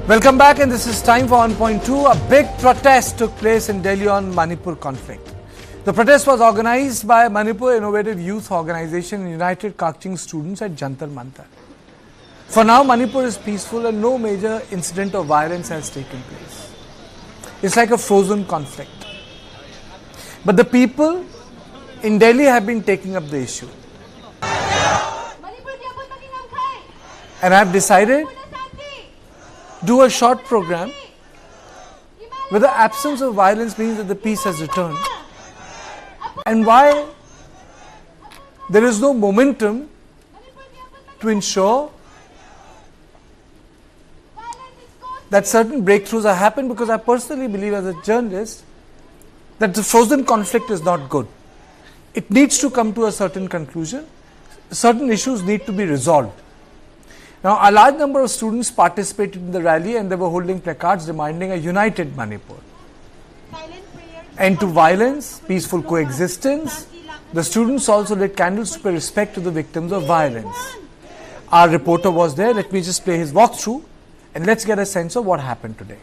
Welcome back, and this is time for 1.2. A big protest took place in Delhi on Manipur conflict. The protest was organized by Manipur Innovative Youth Organization and United Kakching Students at Jantar Mantar. For now, Manipur is peaceful and no major incident of violence has taken place. It's like a frozen conflict. But the people in Delhi have been taking up the issue. And I have decided to do a short program where the absence of violence means that the peace has returned, and why there is no momentum to ensure that certain breakthroughs are happening, because I personally believe as a journalist that the frozen conflict is not good. It needs to come to a certain conclusion. Certain issues need to be resolved. Now, a large number of students participated in the rally and they were holding placards demanding a united Manipur. End to violence, peaceful coexistence. The students also lit candles to pay respect to the victims of violence. Our reporter was there. Let me just play his walkthrough and let's get a sense of what happened today.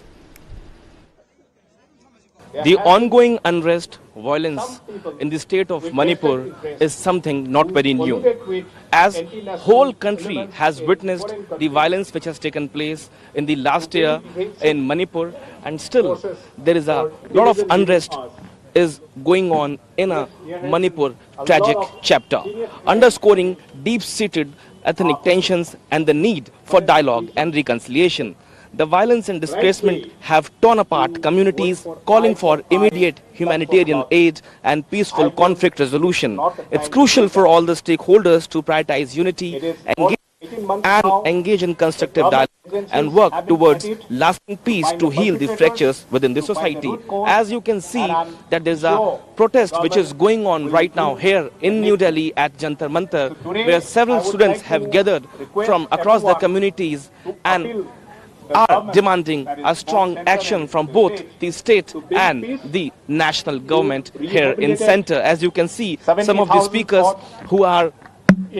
The ongoing unrest, violence in the state of Manipur is something not very new. As whole country has witnessed the violence which has taken place in the last year in Manipur, and still there is a lot of unrest is going on in a Manipur tragic chapter, underscoring deep-seated ethnic tensions and the need for dialogue and reconciliation. The violence and displacement have torn apart communities, calling for immediate humanitarian aid and peaceful conflict resolution. It's crucial for all the stakeholders to prioritize unity, engage in constructive dialogue and work towards lasting peace to heal the fractures within the society. As you can see that there's a protest which is going on right now here in New Delhi at Jantar Mantar, where several students have gathered from across the communities and are demanding a strong action from both the state and the national government here in center. As you can see, some of the speakers who are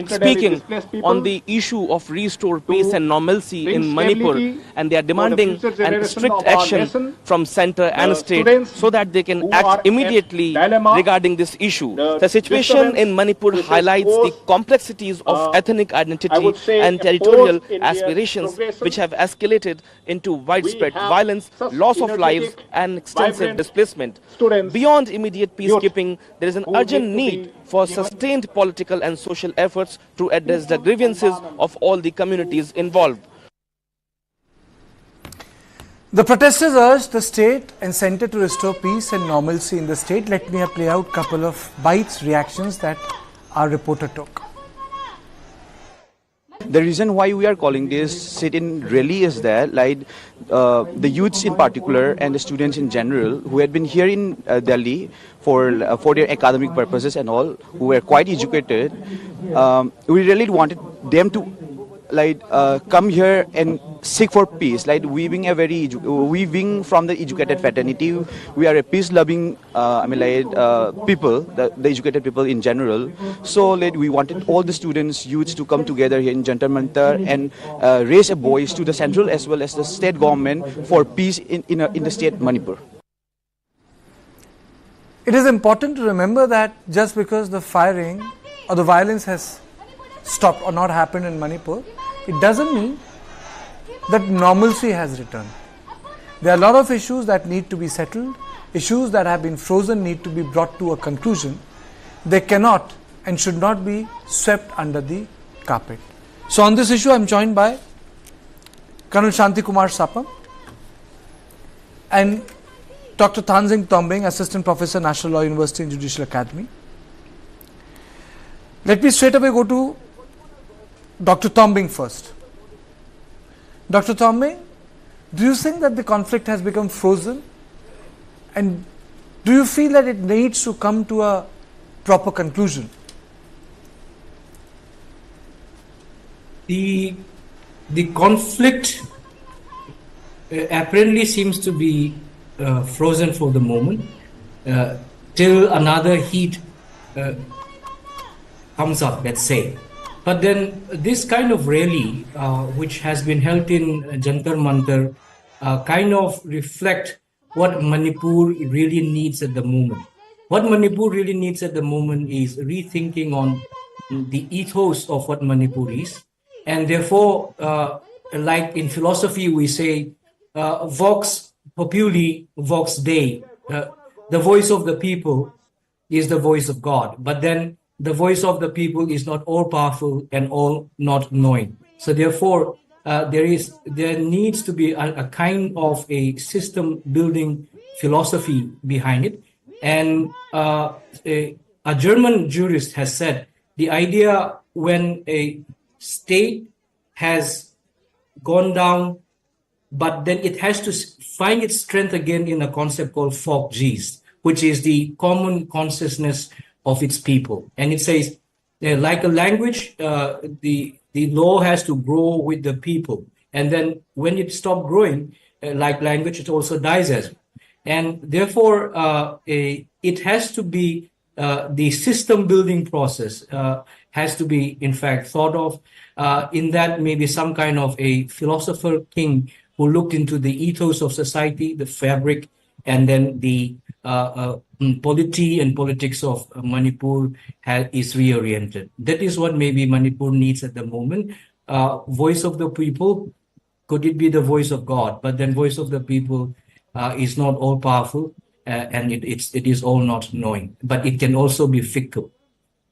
speaking on the issue of restore peace and normalcy in Manipur, and they are demanding an strict action from center and state so that they can act immediately regarding this issue. The situation in Manipur highlights the complexities of ethnic identity and territorial aspirations which have escalated into widespread violence, loss of lives and extensive displacement. Beyond immediate peacekeeping, there is an urgent need for sustained political and social efforts to address the grievances of all the communities involved. The protesters urged the state and center to restore peace and normalcy in the state. Let me play out a couple of bites, reactions that our reporter took. The reason why we are calling this sit-in rally is that, like, the youths in particular and the students in general who had been here in Delhi for their academic purposes and all, who were quite educated, we really wanted them to come here and seek for peace. Like weaving from the educated fraternity, we are a peace-loving people, the educated people in general. So we wanted all the students, youths to come together here in Jantar Mantar and raise a voice to the central as well as the state government for peace in the state Manipur. It is important to remember that just because the firing or the violence has stopped or not happened in Manipur, it doesn't mean that normalcy has returned. There are a lot of issues that need to be settled. Issues that have been frozen need to be brought to a conclusion. They cannot and should not be swept under the carpet. So on this issue, I am joined by Colonel Shanti Kumar Sapam and Dr. Thanzing Tombing, Assistant Professor, National Law University and Judicial Academy. Let me straight away go to Dr. Tombing first. Dr. Tombing, do you think that the conflict has become frozen? And do you feel that it needs to come to a proper conclusion? The conflict apparently seems to be frozen for the moment till another heat comes up, let's say. But then this kind of rally, which has been held in Jantar Mantar kind of reflect what Manipur really needs at the moment. What Manipur really needs at the moment is rethinking on the ethos of what Manipur is. And therefore, like in philosophy, we say, vox populi, vox Dei. The voice of the people is the voice of God. But then the voice of the people is not all powerful and all not knowing. So therefore, there needs to be a kind of a system building philosophy behind it. And a German jurist has said the idea when a state has gone down, but then it has to find its strength again in a concept called Volksgeist, which is the common consciousness of its people. And it says, like a language, the law has to grow with the people. And then when it stops growing, like language, it also dies as well. And therefore, it has to be the system building process has to be, in fact, thought of in that maybe some kind of a philosopher king who looked into the ethos of society, the fabric, and then the polity and politics of Manipur is reoriented. That is what maybe Manipur needs at the moment. Voice of the people, could it be the voice of God? But then voice of the people is not all powerful and it is all not knowing. But it can also be fickle.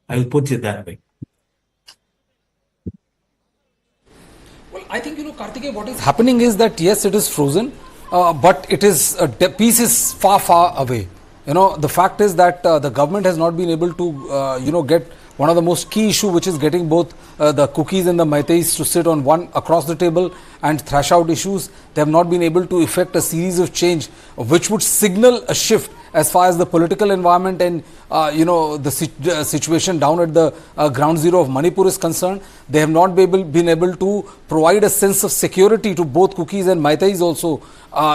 I will put it that way. Well, I think, Karthikeya, what is happening is that yes, it is frozen, but it is peace is far, far away. The fact is that the government has not been able to, get one of the most key issue, which is getting both the cookies and the Meiteis to sit on one across the table and thrash out issues. They have not been able to effect a series of change which would signal a shift as far as the political environment and the situation down at the ground zero of Manipur is concerned. They have not been able to provide a sense of security to both cookies and Meiteis also,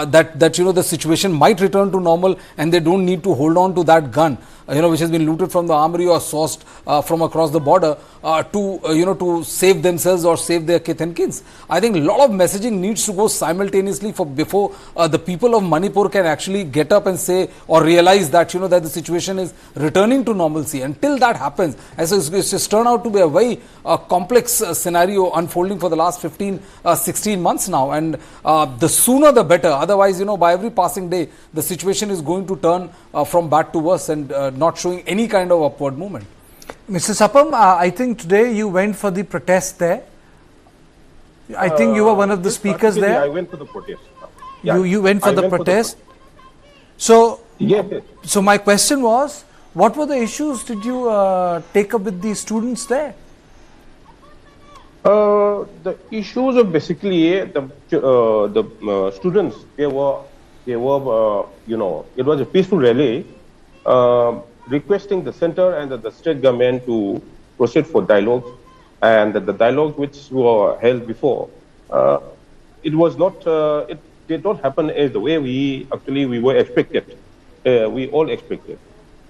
that the situation might return to normal and they don't need to hold on to that gun which has been looted from the armory or sourced from across the border to save themselves or save their kith and kins. I think a lot of messaging needs to go simultaneously before the people of Manipur can actually get up and say or realize that that the situation is returning to normalcy. Until that happens, as it's just turned out to be a very complex scenario unfolding for the last 16 months now, and the sooner the better. Otherwise, by every passing day, the situation is going to turn from bad to worse and not showing any kind of upward movement. Mr. Sapam, I think today you went for the protest there. I think you were one of the speakers there. I went for the protest. Yeah, you went for the protest. Yes. So my question was, what were the issues did you take up with the students there? The issues of basically the students. They were it was a peaceful rally requesting the center and the state government to proceed for dialogue, and the dialogue which were held before, it was not it did not happen as the way we were expected. We all expected.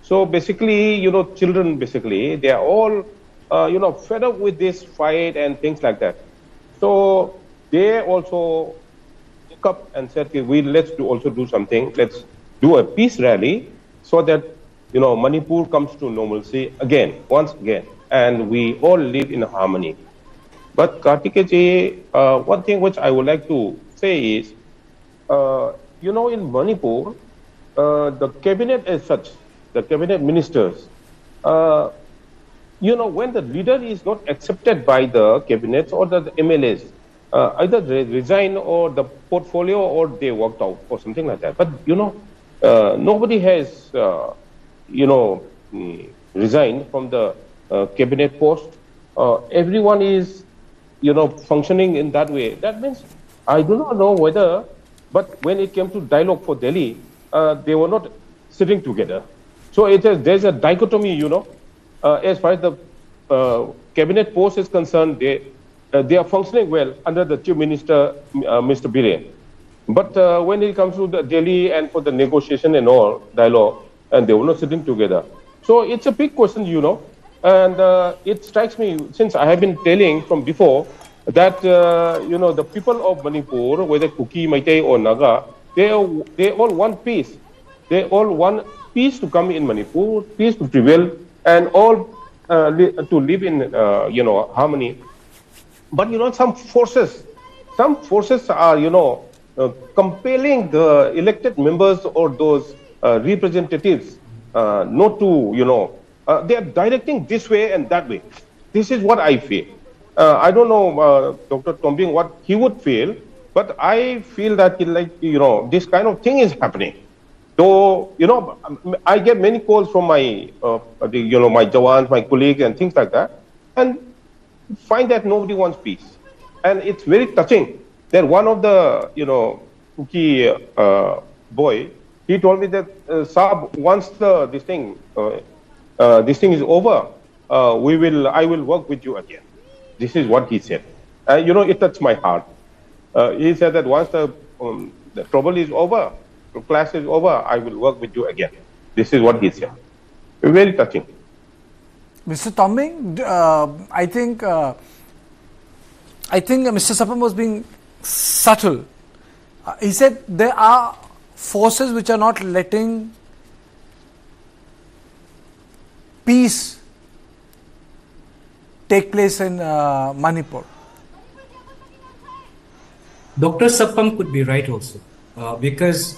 So basically, children basically they are all fed up with this fight and things like that. So they also took up and said, okay, let's do something. Let's do a peace rally so that Manipur comes to normalcy once again, and we all live in harmony. But Karthikeya ji, one thing which I would like to say is, in Manipur, the cabinet as such, the cabinet ministers, when the leader is not accepted by the cabinets or the MLAs, either they resign or the portfolio or they walked out or something like that. But nobody has resigned from the cabinet post. Everyone is functioning in that way. That means I do not know whether, but when it came to dialogue for Delhi, they were not sitting together. So there's a dichotomy, as far as the cabinet post is concerned, they are functioning well under the Chief Minister, Mr. Bire. But when it comes to the Delhi and for the negotiation and all dialogue, and they were not sitting together. So it's a big question, and it strikes me, since I have been telling from before that the people of Manipur, whether Kuki, Meitei, or Naga, they all want peace. They all want peace to come in Manipur, peace to prevail, and all to live in harmony. But some forces are compelling the elected members or those representatives not to they are directing this way and that way. This is what I feel. I don't know, Dr. Tombing, what he would feel, but I feel that this kind of thing is happening. So I get many calls from my my Jawans, my colleagues, and things like that, and find that nobody wants peace, and it's very touching. Then one of the Kuki boy, he told me that Saab, once this thing is over, I will work with you again. This is what he said. It touched my heart. He said that once the trouble is over, the class is over, I will work with you again. This is what he said. Very touching. Mr. Tombing, I think Mr. Sapam was being subtle. He said there are forces which are not letting peace take place in Manipur. Dr. Sapam could be right also, because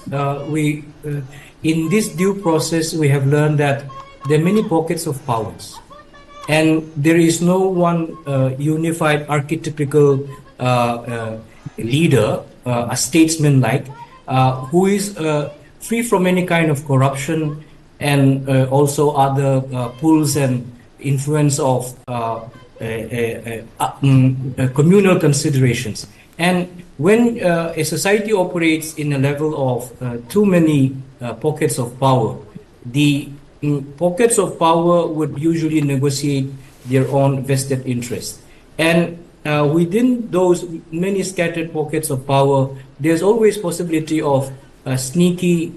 we in this due process we have learned that there are many pockets of powers, and there is no one unified archetypical leader, a statesman like, who is free from any kind of corruption and also other pulls and influence of communal considerations. And when a society operates in a level of too many pockets of power, the pockets of power would usually negotiate their own vested interests. And within those many scattered pockets of power, there's always possibility of sneaky,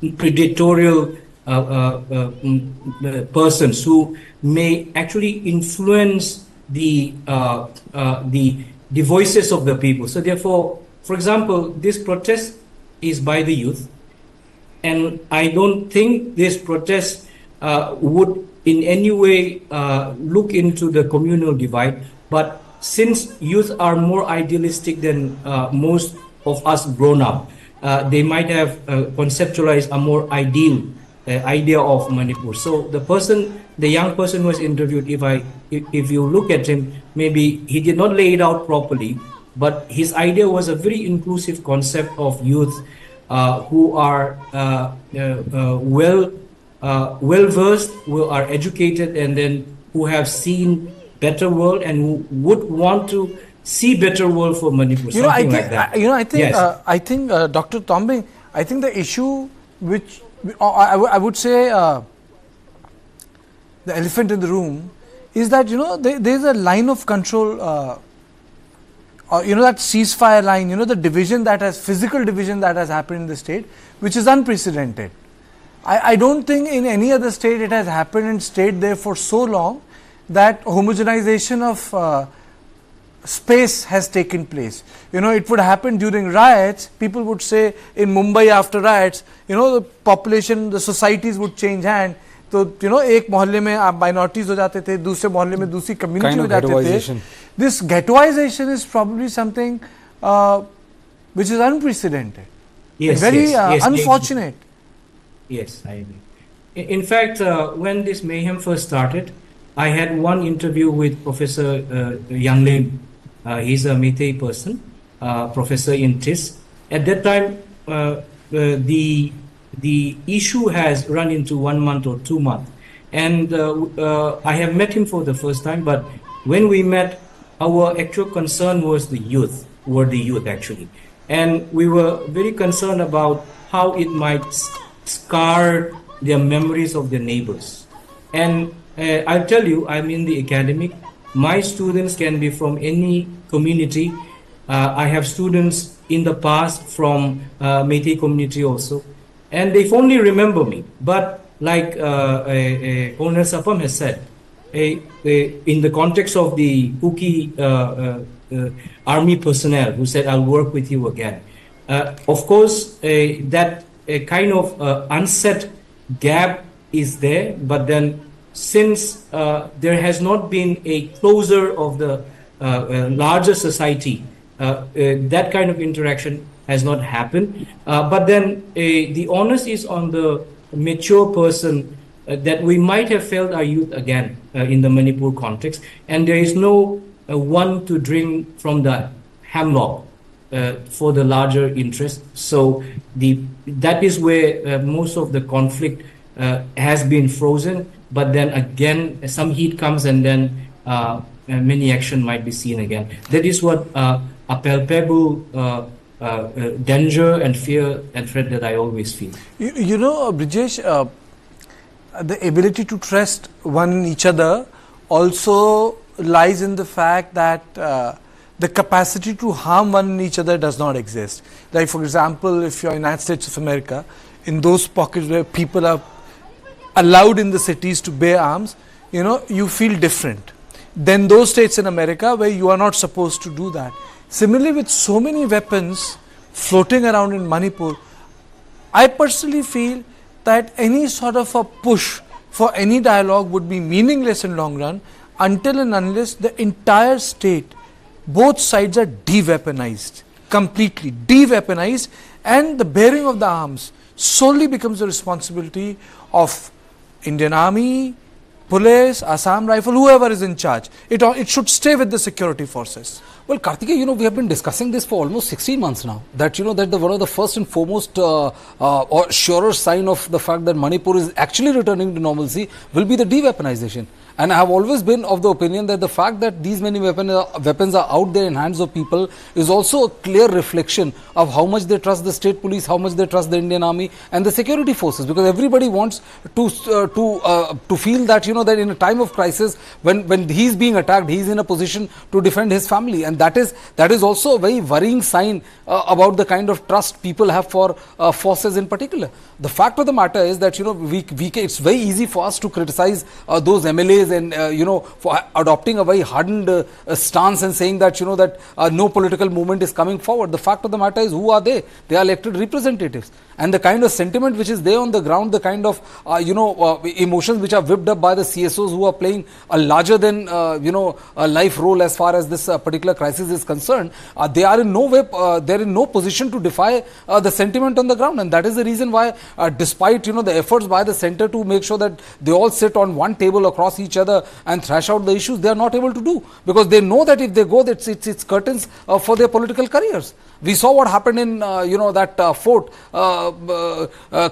predatorial persons who may actually influence the voices of the people. So therefore, for example, this protest is by the youth, and I don't think this protest would in any way look into the communal divide. But since youth are more idealistic than most of us grown up, they might have conceptualized a more ideal idea of Manipur. So the young person who was interviewed, if you look at him, maybe he did not lay it out properly, but his idea was a very inclusive concept of youth who are well versed, who are educated, and then who have seen better world and who would want to see better world for Manipur. Something like that. Yes. I think Dr. Tombing, I think the issue which I would say the elephant in the room is that there is a line of control, that ceasefire line, the division physical division that has happened in the state, which is unprecedented. I don't think in any other state it has happened and stayed there for so long that homogenization of space has taken place. It would happen during riots. People would say in Mumbai after riots, the population, the societies would change hand. तो एक मोहल्ले में आप minorities हो जाते थे, दूसरे मोहल्ले में दूसरी community हो जाते थे. This ghettoization is probably something which is unprecedented. Yes, very unfortunate. Yes, I agree. In fact, when this mayhem first started, I had one interview with Professor Yanglin. He's a Meitei person, professor in TIS. At that time, the issue has run into 1 month or 2 months. And I have met him for the first time, but when we met, our actual concern was the youth actually. And we were very concerned about how it might scar their memories of their neighbors. And I'll tell you, I'm in the academic. My students can be from any community. I have students in the past from Meitei community also. And they fondly remember me. But like Owner Sapam has said, in the context of the Kuki army personnel who said, "I'll work with you again." Of course, that kind of unset gap is there, but then since there has not been a closure of the larger society, that kind of interaction has not happened. But then the onus is on the mature person that we might have failed our youth again in the Manipur context, and there is no one to drink from the hemlock for the larger interest. So that is where most of the conflict has been frozen. But then again, some heat comes, and then many action might be seen again. That is what a palpable danger and fear and threat that I always feel. You know, Brijesh, the ability to trust one in each other also lies in the fact that the capacity to harm one in each other does not exist. Like, for example, if you're in the United States of America, in those pockets where people are allowed in the cities to bear arms, you know, you feel different than those states in America where you are not supposed to do that. Similarly, with so many weapons floating around in Manipur, I personally feel that any sort of a push for any dialogue would be meaningless in long run until and unless the entire state, both sides are de-weaponized, completely de-weaponized, and the bearing of the arms solely becomes the responsibility of Indian Army, police, Assam Rifle, whoever is in charge. It should stay with the security forces. Well, Kartikeya, you know, we have been discussing this for almost 16 months now. That, you know, that one of the first and foremost or surer sign of the fact that Manipur is actually returning to normalcy will be the de-weaponization. And I have always been of the opinion that the fact that these many weapons are out there in hands of people is also a clear reflection of how much they trust the state police, how much they trust the Indian Army and the security forces. Because everybody wants to feel that, you know, that in a time of crisis, when he's being attacked, he's in a position to defend his family. And that is also a very worrying sign about the kind of trust people have for forces in particular. The fact of the matter is that, you know, it's very easy for us to criticize those MLAs and you know, for adopting a very hardened stance and saying that, you know, that no political movement is coming forward. The fact of the matter is, who are they? They are elected representatives, and the kind of sentiment which is there on the ground, the kind of emotions which are whipped up by the CSOs who are playing a larger than a life role as far as this particular crisis is concerned, they are in no way they're in no position to defy the sentiment on the ground. And that is the reason why, despite, you know, the efforts by the center to make sure that they all sit on one table across each other and thrash out the issues, they are not able to do, because they know that if they go, it's curtains for their political careers. We saw what happened in that fort,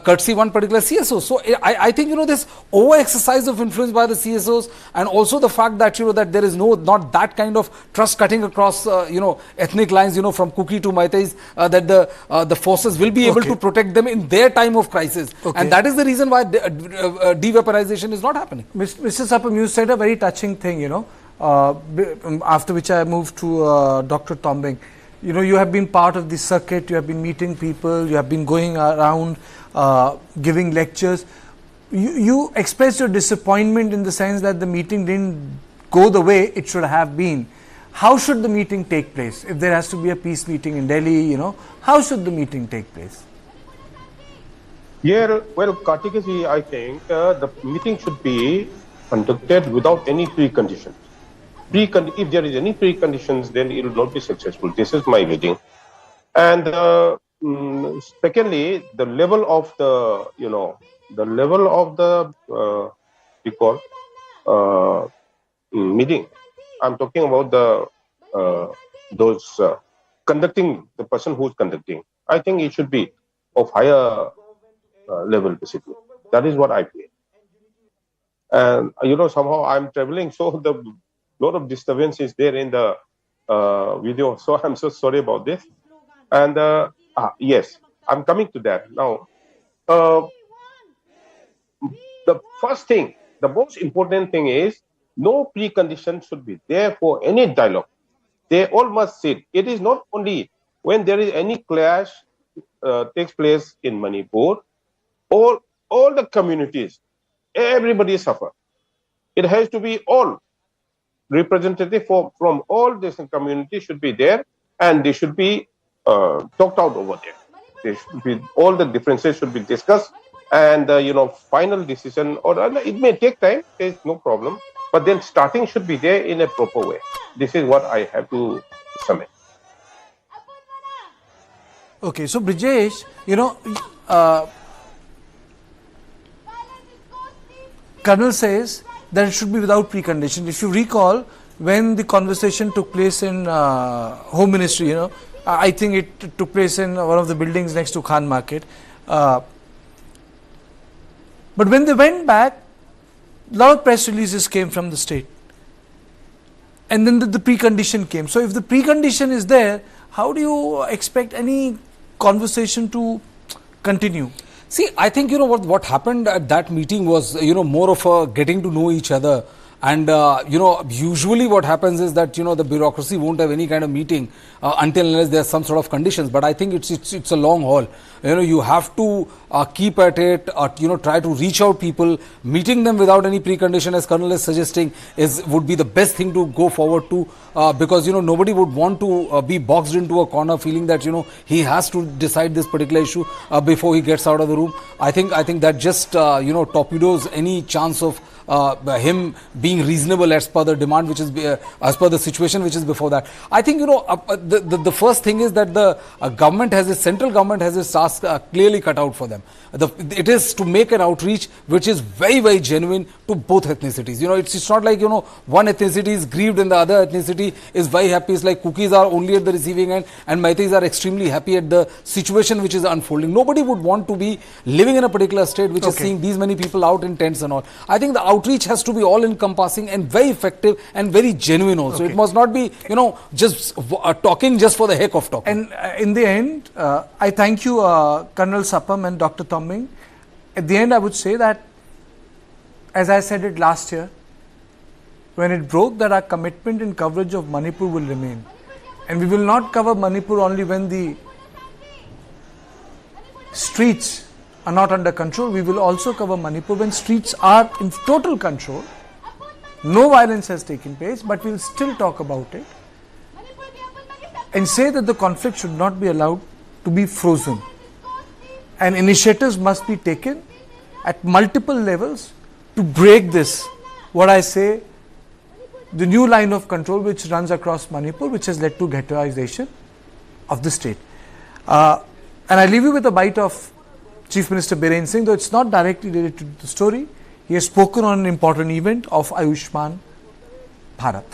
courtesy one particular CSO. So I think, you know, this over exercise of influence by the CSOs, and also the fact that, you know, that there is not that kind of trust cutting across ethnic lines, you know, from Kuki to Maitais, that the forces will be able to protect them in their time of crisis. And that is the reason why de-weaponization is not happening. Mr. Sapam, you said a very touching thing, you know, after which I moved to Dr. Tombing. You know, you have been part of the circuit, you have been meeting people, you have been going around giving lectures. You expressed your disappointment in the sense that the meeting didn't go the way it should have been. How should the meeting take place? If there has to be a peace meeting in Delhi, you know, how should the meeting take place? Yeah, well, Kartikeya, I think the meeting should be conducted without any preconditions. If there is any preconditions, then it will not be successful. This is my reading. And secondly, the level of the, meeting. I'm talking about conducting, the person who's conducting. I think it should be of higher level, basically. That is what I feel. And, you know, somehow I'm traveling, so the lot of disturbance is there in the video, so I'm so sorry about this. And yes, I'm coming to that now. The first thing, the most important thing is no precondition should be there for any dialogue. They all must sit. It is not only when there is any clash takes place in Manipur, all the communities, everybody suffer. It has to be all representative from all different communities should be there, and they should be talked out over there. They should be, all the differences should be discussed, and final decision, or it may take time. There's no problem, but then starting should be there in a proper way. This is what I have to submit. Okay, so Brijesh, Colonel says that it should be without precondition. If you recall, when the conversation took place in Home Ministry, I think it took place in one of the buildings next to Khan Market. But when they went back, a lot of press releases came from the state. And then the precondition came. So if the precondition is there, how do you expect any conversation to continue? See, I think, what happened at that meeting was, more of a getting to know each other. And, usually what happens is that, the bureaucracy won't have any kind of meeting until unless there's some sort of conditions. But I think it's a long haul. You have to keep at it, try to reach out people. Meeting them without any precondition, as Colonel is suggesting, would be the best thing to go forward to, because, nobody would want to be boxed into a corner feeling that, he has to decide this particular issue before he gets out of the room. I think that just, torpedoes any chance of him being reasonable as per the demand, which is as per the situation which is before that. I think the first thing is that the central government has its task clearly cut out for them. It is to make an outreach which is very, very genuine to both ethnicities. It's not like one ethnicity is grieved and the other ethnicity is very happy. It's like cookies are only at the receiving end and Maithis are extremely happy at the situation which is unfolding. Nobody would want to be living in a particular state which is seeing these many people out in tents and all. I think the outreach has to be all encompassing and very effective and very genuine also. It must not be just talking just for the heck of talking. And in the end, I thank you, Colonel Sapam and Dr. Tomming. At the end, I would say that, as I said it last year, when it broke, that our commitment in coverage of Manipur will remain. And we will not cover Manipur only when the streets are not under control. We will also cover Manipur when streets are in total control. No violence has taken place, but we will still talk about it and say that the conflict should not be allowed to be frozen. And initiatives must be taken at multiple levels to break this, what I say, the new line of control which runs across Manipur, which has led to ghettoization of the state. And I leave you with a bite of Chief Minister Biren Singh, though it's not directly related to the story. He has spoken on an important event of Ayushman Bharat.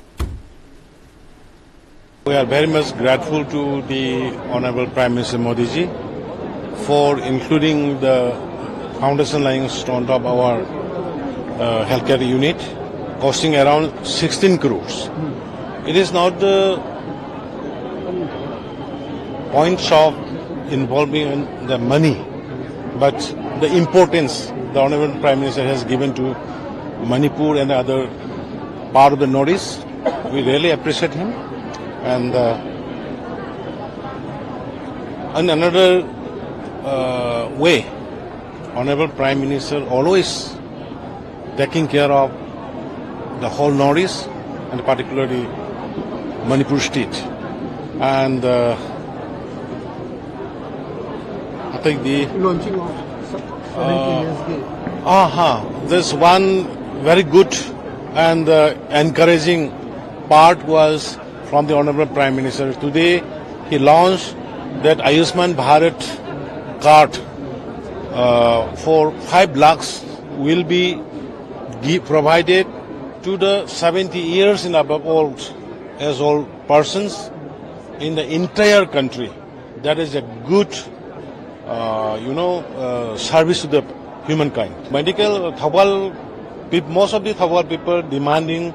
We are very much grateful to the Honorable Prime Minister Modi ji for including the foundation laying stone of our healthcare unit, costing around 16 crores. It is not the points of involving in the money, but the importance the Honorable Prime Minister has given to Manipur and other part of the Northeast. We really appreciate him. And in another way, Honorable Prime Minister always taking care of the whole Northeast and particularly Manipur state. And I think the launching of there's one very good and encouraging part was from the Honorable Prime Minister. Today he launched that Ayushman Bharat card for 5 lakhs will be provided to the 70 years and above old as old persons in the entire country. That is a good service to the humankind. Medical, most of the Thawal people demanding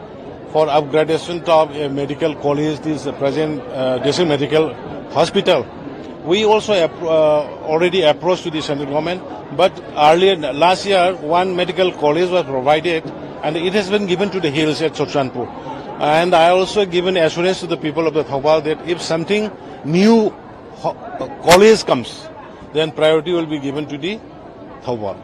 for upgradation of a medical college, this present district medical hospital. We also already approached to the central government, but earlier, last year, one medical college was provided and it has been given to the hills at Chochanpur. And I also given assurance to the people of the Thawal that if something new college comes, then priority will be given to the Thawal.